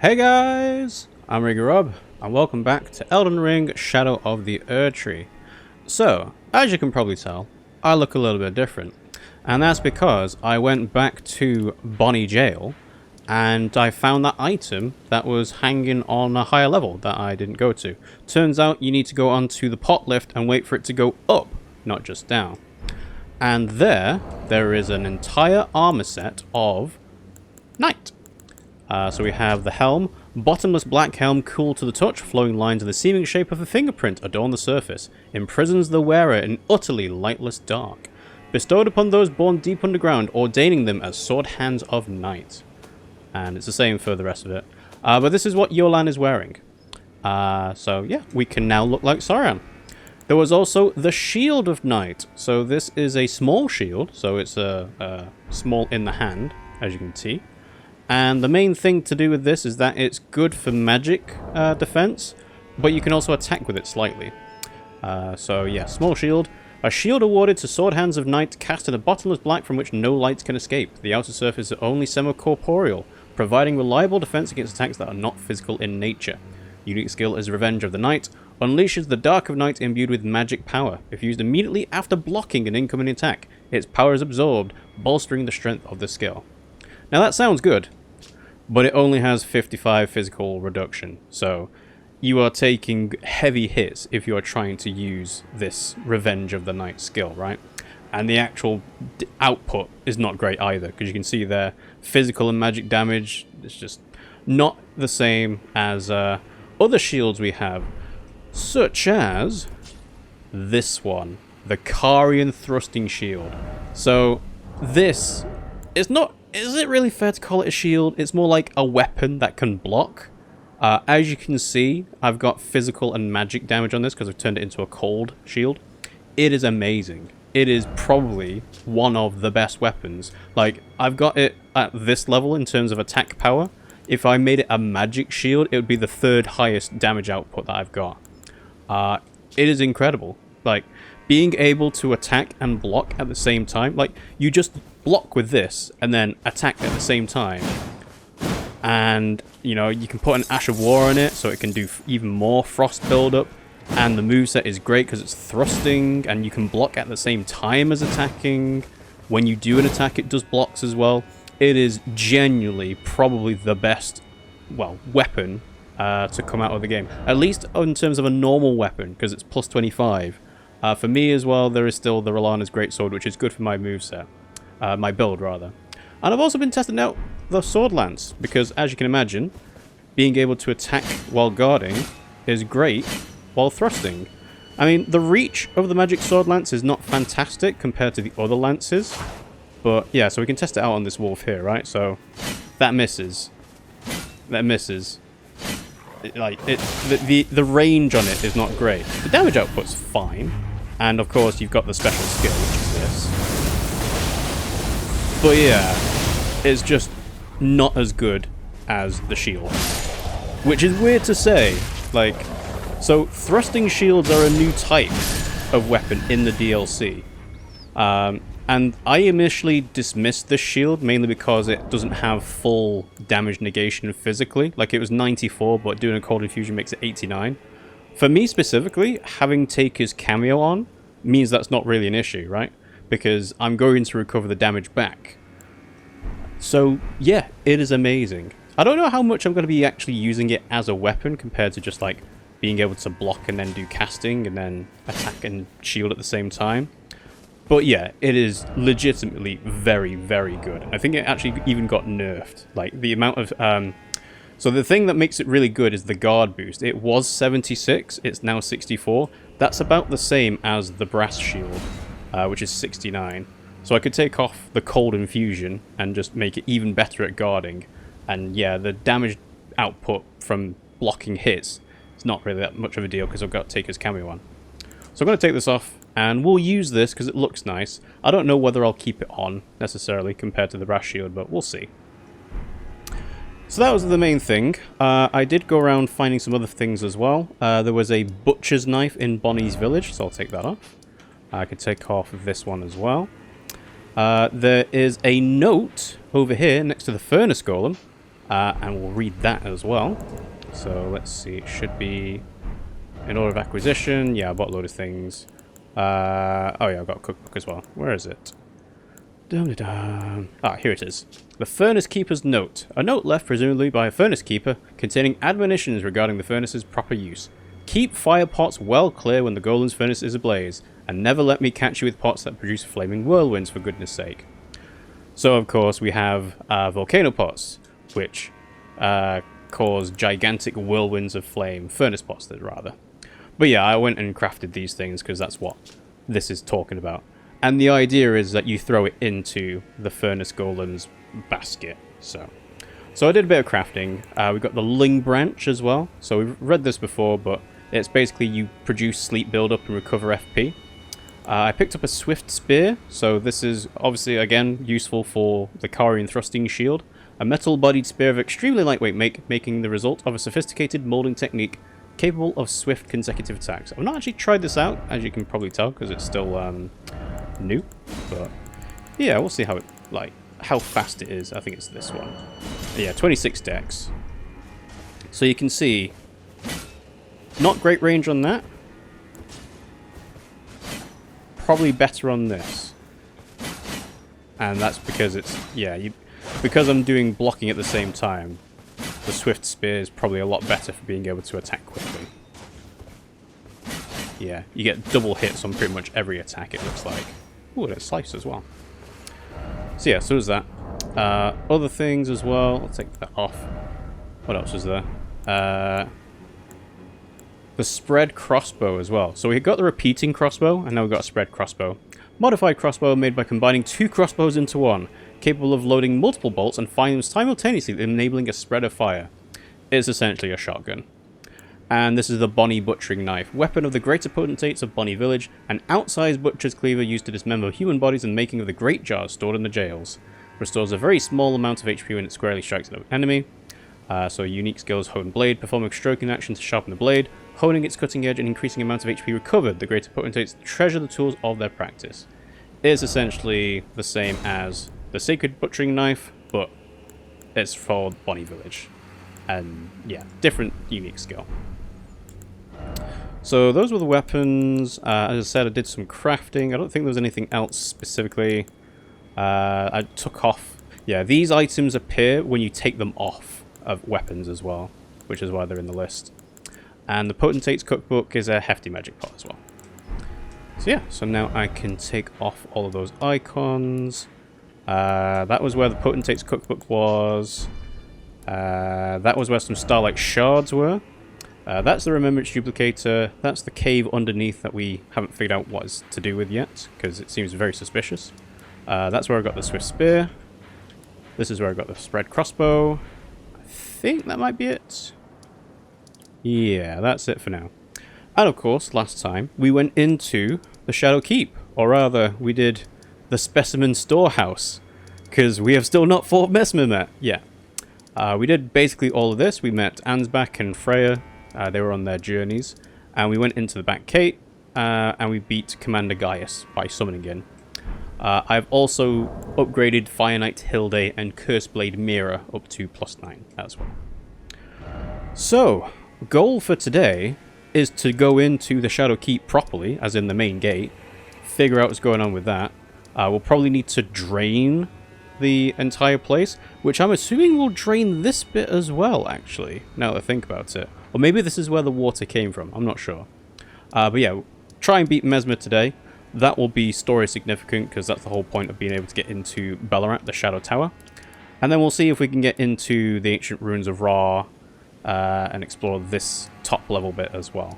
Hey guys, I'm RiggyRob, and welcome back to Elden Ring Shadow of the Erdtree. So, as you can probably tell, I look a little bit different, and that's because I went back to Bonnie Jail, and I found that item that was hanging on a higher level that I didn't go to. Turns out you need to go onto the pot lift and wait for it to go up, not just down. And there is an entire armor set of Knight. So we have the helm, bottomless black helm, cool to the touch, flowing lines in the seeming shape of a fingerprint adorn the surface, imprisons the wearer in utterly lightless dark, bestowed upon those born deep underground, ordaining them as sword hands of night. And it's the same for the rest of it. But this is what Yolan is wearing. So yeah, we can now look like Sauron. There was also the Shield of Night. So this is a small shield, so it's small in the hand, as you can see. And the main thing to do with this is that it's good for magic defense, but you can also attack with it slightly. So yeah, small shield. A shield awarded to sword hands of night, cast in a bottomless black from which no light can escape. The outer surface is only semi-corporeal, providing reliable defense against attacks that are not physical in nature. Unique skill is Revenge of the Night. Unleashes the Dark of Night imbued with magic power. If used immediately after blocking an incoming attack, its power is absorbed, bolstering the strength of the skill. Now that sounds good, but it only has 55 physical reduction, so you are taking heavy hits if you are trying to use this Revenge of the Night skill, right? And the actual output is not great either, because you can see there, physical and magic damage is just not the same as other shields we have, such as this one, the Carian Thrusting Shield. So this is not... Is it really fair to call it a shield? It's more like a weapon that can block. As you can see, I've got physical and magic damage on this because I've turned it into a cold shield. It is amazing. It is probably one of the best weapons. Like, I've got it at this level in terms of attack power. If I made it a magic shield, it would be the third highest damage output that I've got. It is incredible. Like, being able to attack and block at the same time. Like, you just block with this and then attack at the same time. And, you know, you can put an Ash of War on it so it can do even more frost buildup. And the moveset is great because it's thrusting and you can block at the same time as attacking. When you do an attack, it does blocks as well. It is genuinely probably the best, well, weapon to come out of the game. At least in terms of a normal weapon, because it's plus 25. For me as well, there is still the R'hllana's Greatsword, which is good for my moveset. My build, rather. And I've also been testing out the Sword Lance, because as you can imagine, being able to attack while guarding is great while thrusting. I mean, the reach of the Magic Sword Lance is not fantastic compared to the other lances, but yeah, so we can test it out on this wolf here, right? So, that misses. That misses. The range on it is not great. The damage output's fine, and of course you've got the special skill, which is this. But yeah, it's just not as good as the shield. Which is weird to say. Like, so thrusting shields are a new type of weapon in the DLC. And I initially dismissed this shield mainly because it doesn't have full damage negation physically. Like, it was 94, but doing a cold infusion makes it 89. For me specifically, having Taker's cameo on means that's not really an issue, right? Because I'm going to recover the damage back. So, yeah, it is amazing. I don't know how much I'm going to be actually using it as a weapon compared to just, like, being able to block and then do casting and then attack and shield at the same time. But yeah, it is legitimately very, very good. I think it actually even got nerfed. Like, the amount of... So the thing that makes it really good is the guard boost. It was 76, it's now 64. That's about the same as the brass shield, which is 69. So I could take off the cold infusion and just make it even better at guarding. And yeah, the damage output from blocking hits is not really that much of a deal because I've got Taker's cameo on. So I'm going to take this off and we'll use this because it looks nice. I don't know whether I'll keep it on necessarily compared to the brass shield, but we'll see. So that was the main thing. I did go around finding some other things as well. There was a butcher's knife in Bonnie's village, so I'll take that off. I could take off this one as well. There is a note over here next to the furnace golem and we'll read that as well. So let's see, it should be in order of acquisition. Yeah, I bought a load of things. Oh yeah, I've got a cookbook as well. Where is it? Dum-da-dum. Ah, here it is. The Furnace Keeper's Note. A note left presumably by a Furnace Keeper containing admonitions regarding the furnace's proper use. Keep fire pots well clear when the Golem's furnace is ablaze, and never let me catch you with pots that produce flaming whirlwinds, for goodness sake. So, of course, we have volcano pots, which cause gigantic whirlwinds of flame. Furnace pots, rather. But yeah, I went and crafted these things because that's what this is talking about. And the idea is that you throw it into the Furnace Golem's basket. So I did a bit of crafting. We've got the Ling branch as well. So we've read this before, but it's basically you produce sleep buildup and recover FP. I picked up a Swift Spear. So this is obviously, again, useful for the Karian thrusting shield. A metal-bodied spear of extremely lightweight making the result of a sophisticated molding technique capable of swift consecutive attacks. I've not actually tried this out, as you can probably tell, because it's still new. But yeah, we'll see how fast it is. I think it's this one. Yeah, 26 dex. So you can see, not great range on that. Probably better on this. And that's because it's, yeah, because I'm doing blocking at the same time, the Swift Spear is probably a lot better for being able to attack quickly. Yeah, you get double hits on pretty much every attack, it looks like. Ooh, there's slice as well. So yeah, so there's that. Other things as well. I'll take that off. What else is there? The spread crossbow as well. So we got the repeating crossbow, and now we've got a spread crossbow. Modified crossbow made by combining two crossbows into one, capable of loading multiple bolts and firing them simultaneously, enabling a spread of fire. It's essentially a shotgun. And this is the Bonnie Butchering Knife, weapon of the greater potentates of Bonnie Village, an outsized butcher's cleaver used to dismember human bodies and making of the great jars stored in the jails. Restores a very small amount of HP when it squarely strikes an enemy. So unique skills, hone blade, perform a stroking action to sharpen the blade, honing its cutting edge and increasing amount of HP recovered. The greater potentates treasure the tools of their practice. It is essentially the same as the Sacred Butchering Knife, but it's for Bonnie Village. And yeah, different unique skill. So those were the weapons. As I said, I did some crafting. I don't think there was anything else specifically. I took off... Yeah, these items appear when you take them off of weapons as well, which is why they're in the list. And the Potentate's Cookbook is a hefty magic pot as well. So yeah, so now I can take off all of those icons. That was where the Potentate's Cookbook was. That was where some Starlight Shards were. That's the Remembrance Duplicator. That's the cave underneath that we haven't figured out what is to do with yet, because it seems very suspicious. That's where I got the Swift Spear. This is where I got the Spread Crossbow. I think that might be it. Yeah, that's it for now. And of course, last time, we went into the Shadow Keep. Or rather, we did the Specimen Storehouse. Because we have still not fought Messmer yet. We did basically all of this. We met Ansbach and Freya. They were on their journeys. And we went into the back gate. And we beat Commander Gaius by summoning in. I've also upgraded Fire Knight Hilde and Curseblade Mira up to +9 as well. So, goal for today is to go into the Shadow Keep properly, as in the main gate, figure out what's going on with that. We'll probably need to drain the entire place, which I'm assuming will drain this bit as well, actually, now that I think about it. Or maybe this is where the water came from, I'm not sure. But yeah, try and beat Messmer today. That will be story significant, because that's the whole point of being able to get into Ballarat, the Shadow Tower. And then we'll see if we can get into the Ancient Ruins of Ra, and explore this top level bit as well.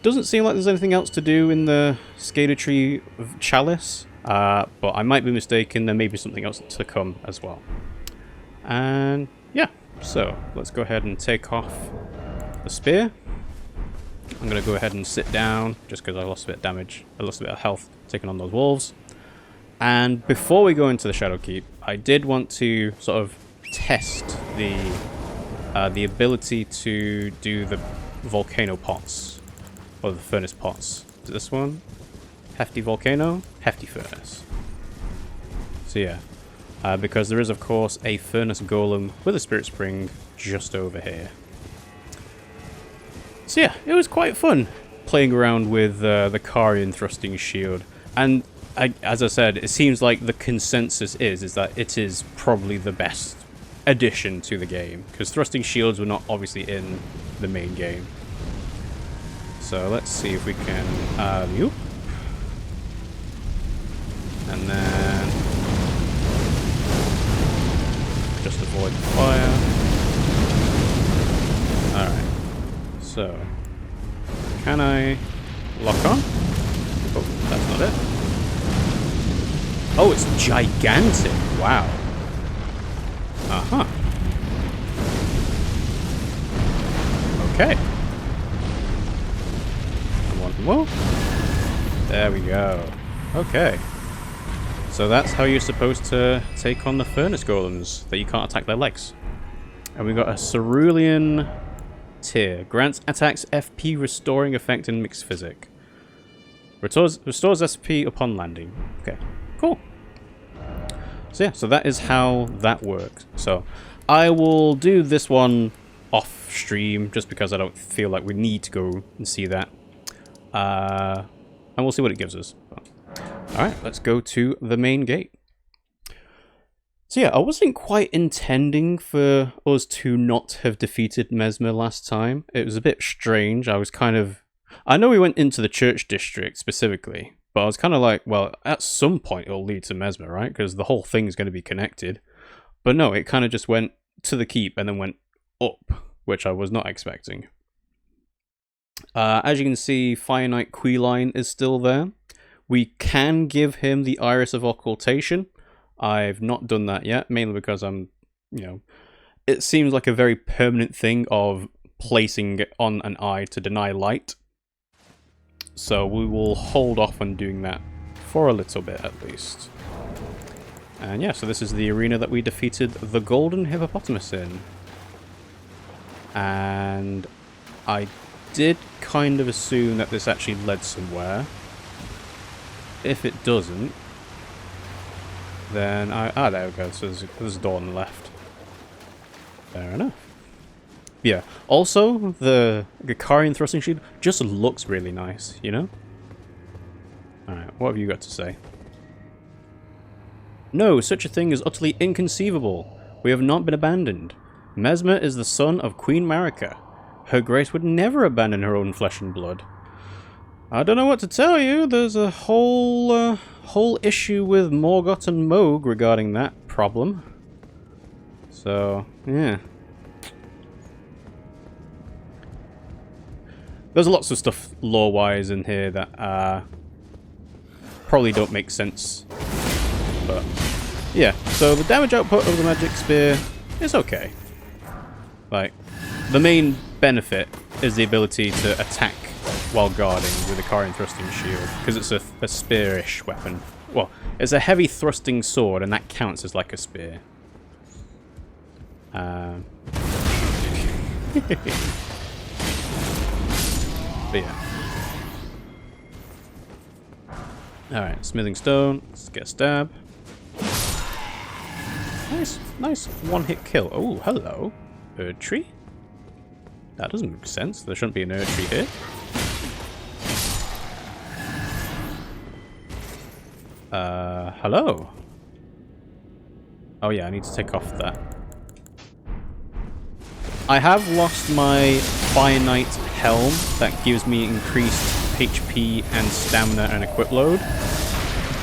Doesn't seem like there's anything else to do in the Erdtree Chalice, but I might be mistaken. There may be something else to come as well. And yeah, so let's go ahead and take off the spear. I'm going to go ahead and sit down, just because I lost a bit of damage. I lost a bit of health taking on those wolves. And before we go into the Shadow Keep, I did want to sort of test the ability to do the volcano pots, or the furnace pots. Is it this one? Hefty volcano, hefty furnace. So yeah, because there is, of course, a furnace golem with a spirit spring just over here. So yeah, it was quite fun playing around with the Carian thrusting shield. And as I said, it seems like the consensus is that it is probably the best addition to the game, because thrusting shields were not obviously in the main game. So let's see if we can alley-oop. And then just avoid the fire. Alright. So can I lock on? Oh, that's not it. Oh, it's gigantic. Wow. Uh-huh. Okay. One more. There we go. Okay. So that's how you're supposed to take on the furnace golems, that you can't attack their legs. And we've got a cerulean tier. Grants attacks FP restoring effect in mixed physic. Restores SP upon landing. Okay, cool. So yeah, so that is how that works. So I will do this one off stream just because I don't feel like we need to go and see that. And we'll see what it gives us. Alright, let's go to the main gate. So yeah, I wasn't quite intending for us to not have defeated Messmer last time. It was a bit strange. I was kind of... I know we went into the church district specifically, but I was kind of like, well, at some point it'll lead to Messmer, right? Because the whole thing's going to be connected. But no, it kind of just went to the keep and then went up, which I was not expecting. As you can see, Fire Knight Queeline is still there. We can give him the Iris of Occultation. I've not done that yet, mainly because I'm, it seems like a very permanent thing of placing it on an eye to deny light. So we will hold off on doing that for a little bit at least. And yeah, so this is the arena that we defeated the Golden Hippopotamus in. And I did kind of assume that this actually led somewhere. If it doesn't, then there we go. So there's a door on the left. Fair enough. Yeah. Also, the Carian thrusting shield just looks really nice, you know? Alright, what have you got to say? No, such a thing is utterly inconceivable. We have not been abandoned. Messmer is the son of Queen Marika. Her Grace would never abandon her own flesh and blood. I don't know what to tell you. There's a whole issue with Morgoth and Moog regarding that problem. So, yeah. There's lots of stuff lore-wise in here that probably don't make sense. But, yeah. So the damage output of the magic spear is okay. Like, the main benefit is the ability to attack while guarding with a Carian thrusting shield, because it's a spearish weapon. Well, it's a heavy thrusting sword, and that counts as like a spear. But yeah. Alright, smithing stone. Let's get a stab. Nice one-hit kill. Oh, hello. Erdtree? That doesn't make sense. There shouldn't be an Erdtree here. Hello? Oh yeah, I need to take off that. I have lost my Fire Knight helm that gives me increased HP and stamina and equip load,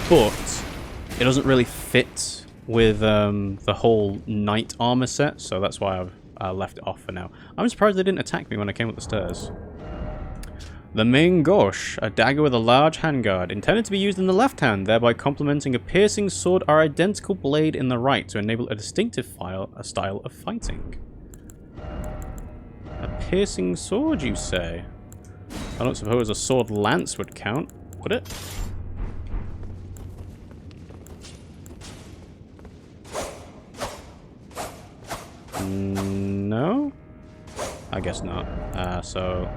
but it doesn't really fit with the whole knight armor set, so that's why I've left it off for now. I'm surprised they didn't attack me when I came up the stairs. The main gauche, a dagger with a large handguard, intended to be used in the left hand, thereby complementing a piercing sword or identical blade in the right to enable a distinctive style of fighting. A piercing sword, you say? I don't suppose a sword lance would count, would it? No? I guess not. So...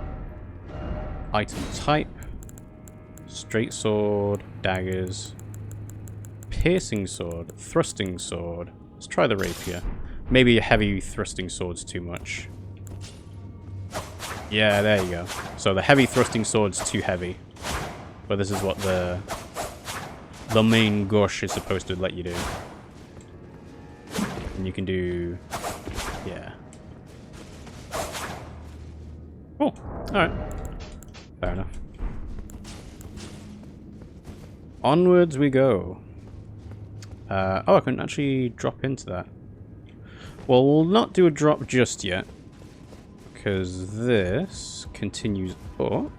item type, straight sword, daggers, piercing sword, thrusting sword. Let's try the rapier. Maybe a heavy thrusting sword's too much. Yeah, there you go. So the heavy thrusting sword's too heavy. But this is what the main gush is supposed to let you do. And you can do... yeah. Oh, alright. Fair enough. Onwards we go. Oh, I couldn't actually drop into that. Well, we'll not do a drop just yet. Because this continues up.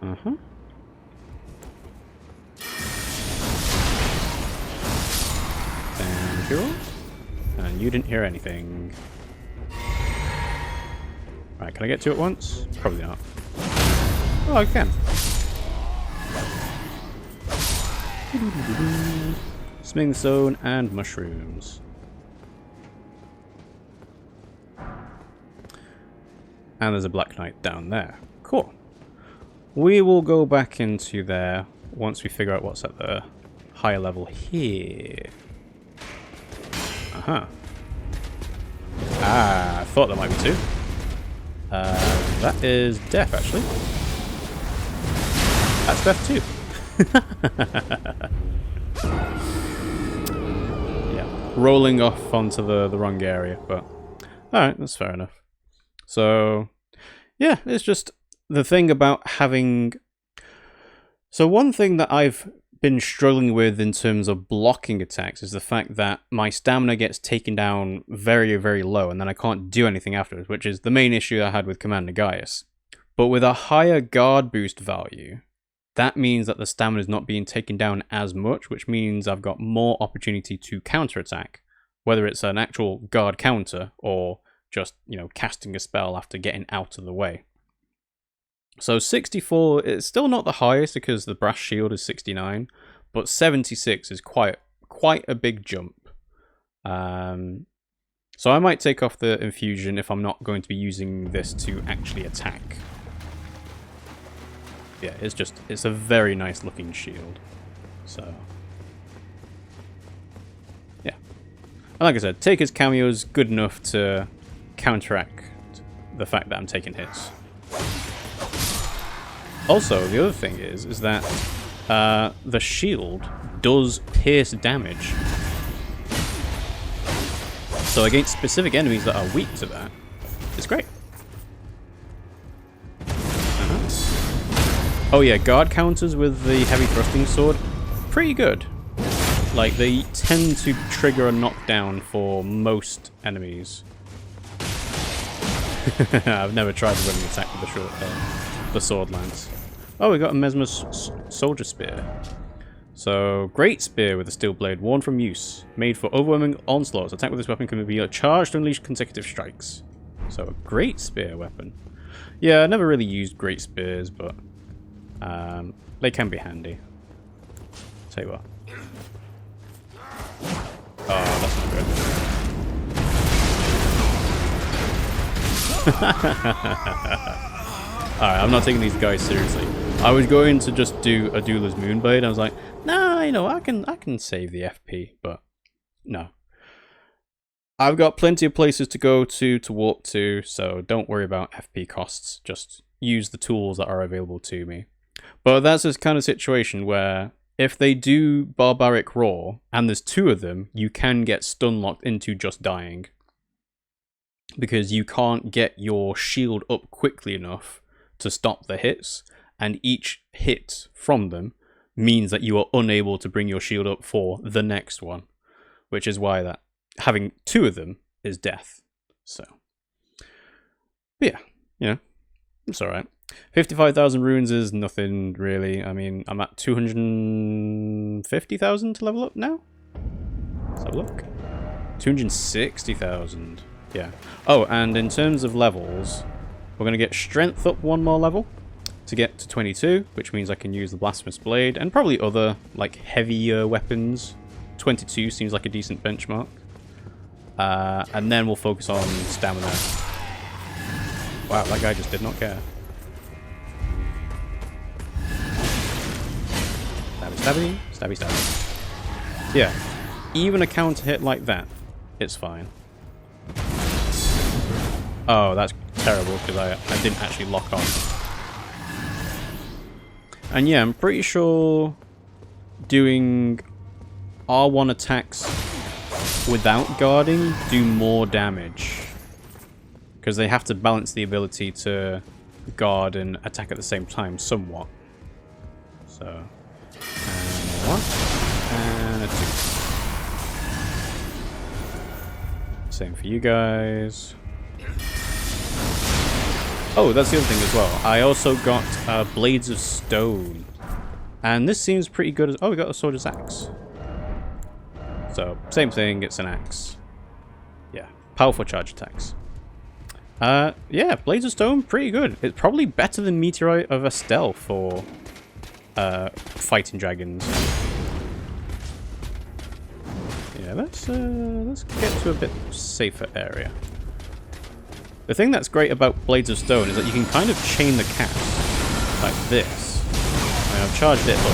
Uh-huh. Thank you. And you didn't hear anything. Right, can I get to it once? Probably not. Oh, I can. Smithing stone and mushrooms. And there's a black knight down there. Cool. We will go back into there once we figure out what's at the higher level here. Uh-huh. Ah, I thought there might be two. That is death, actually. That's death too. Yeah, rolling off onto the wrong area, but alright, that's fair enough. So, yeah, it's just the thing about having... So one thing that I've been struggling with in terms of blocking attacks is the fact that my stamina gets taken down very, very low, and then I can't do anything afterwards, which is the main issue I had with Commander Gaius. But with a higher guard boost value, that means that the stamina is not being taken down as much, which means I've got more opportunity to counterattack, whether it's an actual guard counter or just, you know, casting a spell after getting out of the way. So 64 is still not the highest because the brass shield is 69, but 76 is quite a big jump. So I might take off the infusion if I'm not going to be using this to actually attack. Yeah, it's a very nice looking shield. So yeah. And like I said, Taker's cameo is good enough to counteract the fact that I'm taking hits. Also, the other thing is that the shield does pierce damage. So against specific enemies that are weak to that, it's great. Oh yeah, guard counters with the heavy thrusting sword, pretty good. Like, they tend to trigger a knockdown for most enemies. I've never tried running attack with the sword lance. Oh, we got a Messmer soldier spear. So, great spear with a steel blade, worn from use, made for overwhelming onslaughts. Attack with this weapon can be charged to unleash consecutive strikes. So, a great spear weapon. Yeah, I never really used great spears, but they can be handy. Tell you what. Oh, that's not good. Alright, I'm not taking these guys seriously. I was going to just do a Dueler's Moonblade. I was like, nah, you know, I can save the FP, but no. I've got plenty of places to go to walk to, so don't worry about FP costs. Just use the tools that are available to me. But that's this kind of situation where if they do Barbaric Roar, and there's two of them, you can get stun locked into just dying. Because you can't get your shield up quickly enough to stop the hits, and each hit from them means that you are unable to bring your shield up for the next one. Which is why that having two of them is death. So, but yeah, you know, it's alright. 55,000 runes is nothing really. I mean, I'm at 250,000 to level up now. Let's have a look. 260,000. Yeah. Oh, and in terms of levels, we're going to get strength up one more level to get to 22, which means I can use the Blasphemous Blade and probably other, like, heavier weapons. 22 seems like a decent benchmark. And then we'll focus on stamina. Wow, that guy just did not care. Stabby, stabby, stabby. Yeah, even a counter hit like that, it's fine. Oh, that's terrible because I didn't actually lock on. And yeah, I'm pretty sure doing R1 attacks without guarding do more damage. Because they have to balance the ability to guard and attack at the same time somewhat. So, and a 1, and a 2. Same for you guys. Oh, that's the other thing as well. I also got Blades of Stone. And this seems pretty good as... Oh, we got a Soldier's Axe. So, same thing, it's an axe. Yeah, powerful charge attacks. Yeah, Blades of Stone, pretty good. It's probably better than Meteorite of Estelle for fighting dragons. Yeah, let's get to a bit safer area. The thing that's great about Blades of Stone is that you can kind of chain the cast like this. I mean, I've charged it, but...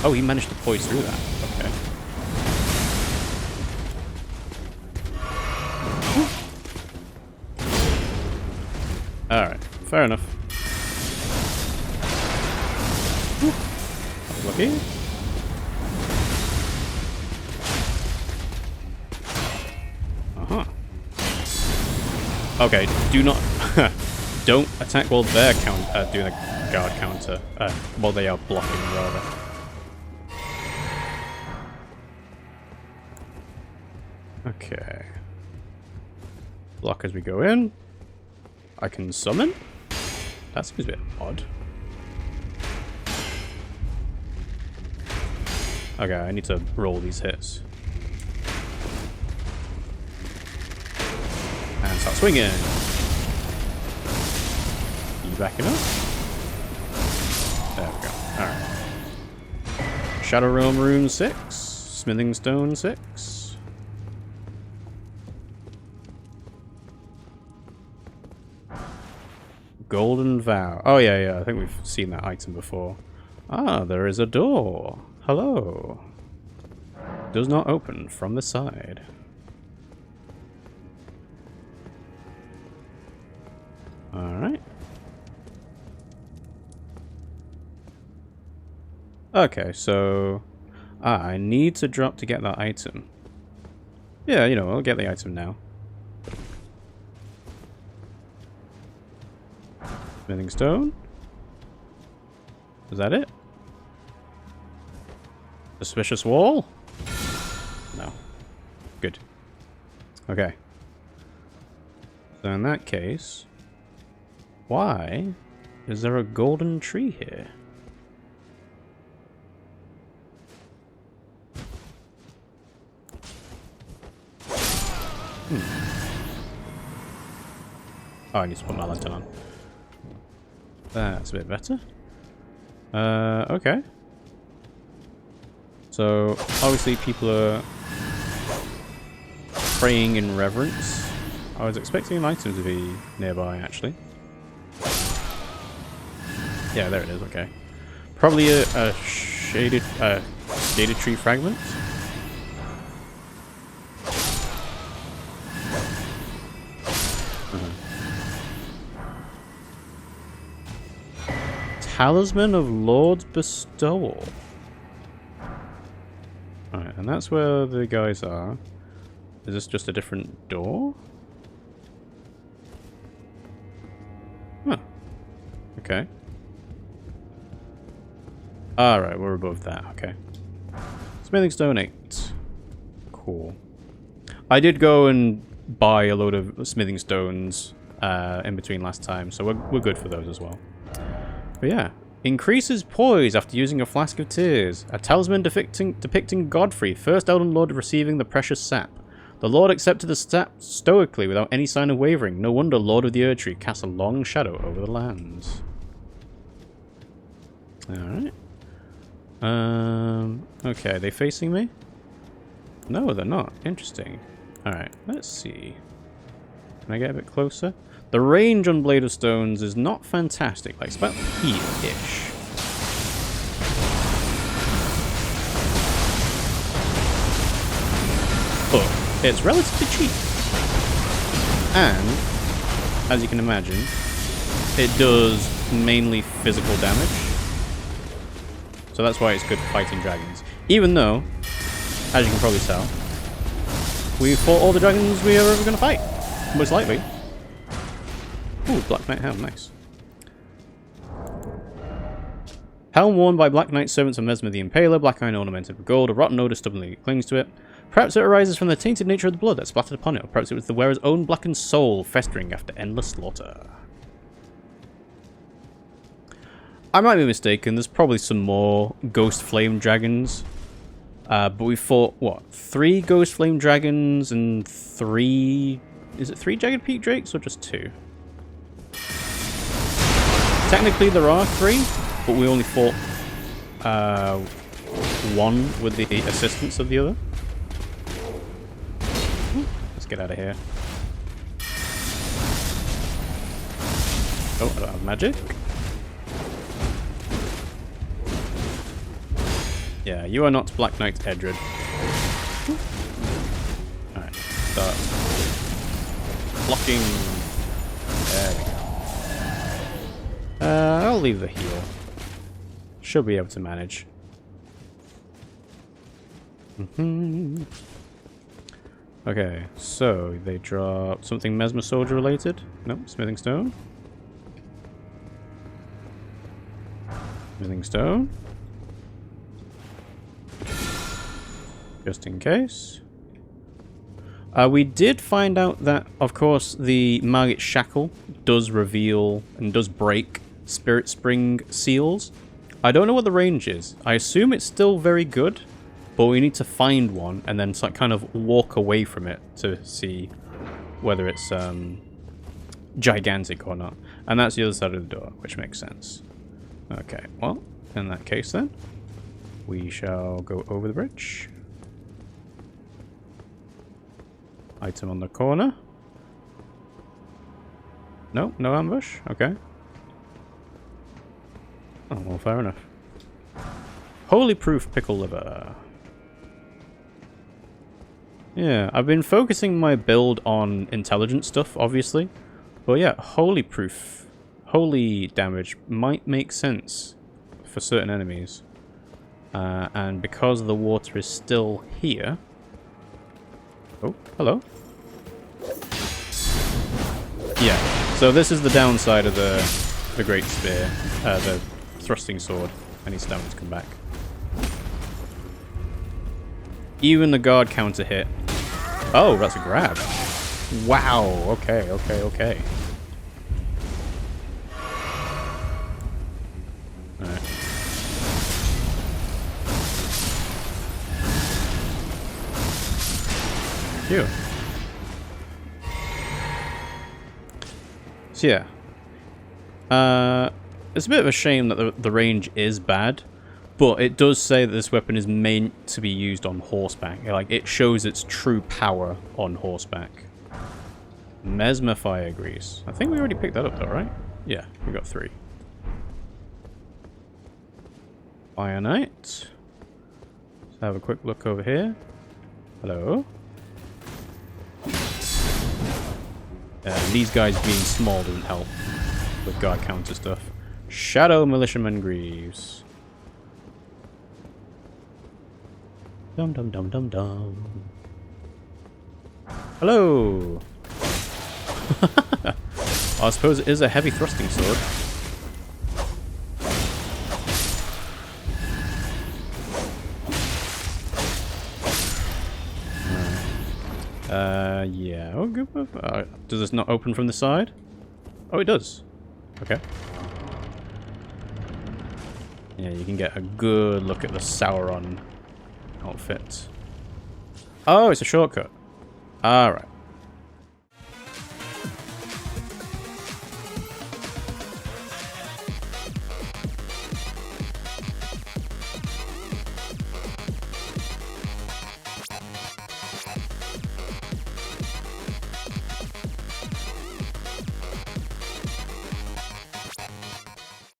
Oh, he managed to poise through that. Okay. Alright, fair enough. That was lucky. Uh-huh. Okay, do not... don't attack while they're doing a guard counter. While they are blocking, rather. Okay. Block as we go in. I can summon? That seems a bit odd. Okay, I need to roll these hits. And start swinging. You backing up? There we go. Alright. Shadow Realm Rune 6. Smithing Stone 6. Golden Vow. Oh, yeah. I think we've seen that item before. Ah, there is a door. Hello. Does not open from the side. Alright. Okay, so... I need to drop to get that item. Yeah, you know, I'll get the item now. Smithing Stone? Is that it? Suspicious Wall? No. Good. Okay. So in that case, why is there a golden tree here? Oh, I need to put my lantern on. That's a bit better. Okay. So, obviously people are praying in reverence. I was expecting an item to be nearby, actually. Yeah, there it is, okay. Probably a shaded tree fragment. Talisman of Lord's Bestowal. Alright, and that's where the guys are. Is this just a different door? Huh. Okay. Alright, we're above that, okay. Smithing Stone 8. Cool. I did go and buy a load of smithing stones in between last time, so we're good for those as well. But yeah. Increases poise after using a Flask of Tears. A talisman depicting Godfrey, first Elden Lord receiving the precious sap. The Lord accepted the sap stoically without any sign of wavering. No wonder Lord of the Erdtree casts a long shadow over the lands. Alright. Okay, are they facing me? No, they're not. Interesting. Alright, let's see. Can I get a bit closer? The range on Blade of Stones is not fantastic. Like, it's about here-ish. it's relatively cheap. And, as you can imagine, it does mainly physical damage. So that's why it's good for fighting dragons. Even though, as you can probably tell, we fought all the dragons we are ever going to fight. Most likely. Ooh, Black Knight Helm, nice. Helm worn by Black Knight servants of Messmer the Impaler, black iron ornamented with gold, a rotten odor stubbornly clings to it. Perhaps it arises from the tainted nature of the blood that splattered upon it, or perhaps it was the wearer's own blackened soul festering after endless slaughter. I might be mistaken, there's probably some more Ghost Flame Dragons. But we fought, what, 3 Ghost Flame Dragons and 3... Is it 3 Jagged Peak Drakes or just 2? Technically there are 3, but we only fought 1 with the assistance of the other. Let's get out of here. Oh, I don't have magic. Yeah, you are not Black Knight Erdtree. Alright, start blocking. There we go. I'll leave the heal. Should be able to manage. Okay, so they drop something Messmer Soldier related. Nope, Smithing Stone. Smithing Stone. Just in case. We did find out that, of course, the Margit Shackle does reveal and does break Spirit Spring seals. I don't know what the range is. I assume it's still very good, but we need to find one and then kind of walk away from it to see whether it's gigantic or not. And that's the other side of the door, which makes sense. Okay, well, in that case then, we shall go over the bridge. Item on the corner. No, no ambush? Okay. Oh, well, fair enough. Holy Proof Pickle Liver. Yeah, I've been focusing my build on intelligent stuff, obviously. But yeah, Holy Proof, holy damage might make sense for certain enemies. And because the water is still here... Oh, hello. Yeah, so this is the downside of the Great Spear, the Thrusting Sword. I need stamina to come back. Even the guard counter hit. Oh, that's a grab. Wow, okay, okay, okay. Alright. Phew. So yeah. It's a bit of a shame that the range is bad, but it does say that this weapon is meant to be used on horseback. Like, it shows its true power on horseback. Messmer Fire Grease. I think we already picked that up though, right? Yeah, we got 3. Fire Knight. Let's have a quick look over here. Hello. These guys being small doesn't help with guard counter stuff. Shadow Militiaman Greaves. Dum dum dum dum dum. Hello. I suppose it is a heavy thrusting sword. Yeah. Oh, good. Does this not open from the side? Oh, it does. Okay. Yeah, you can get a good look at the Sauron outfit. Oh, it's a shortcut. Alright.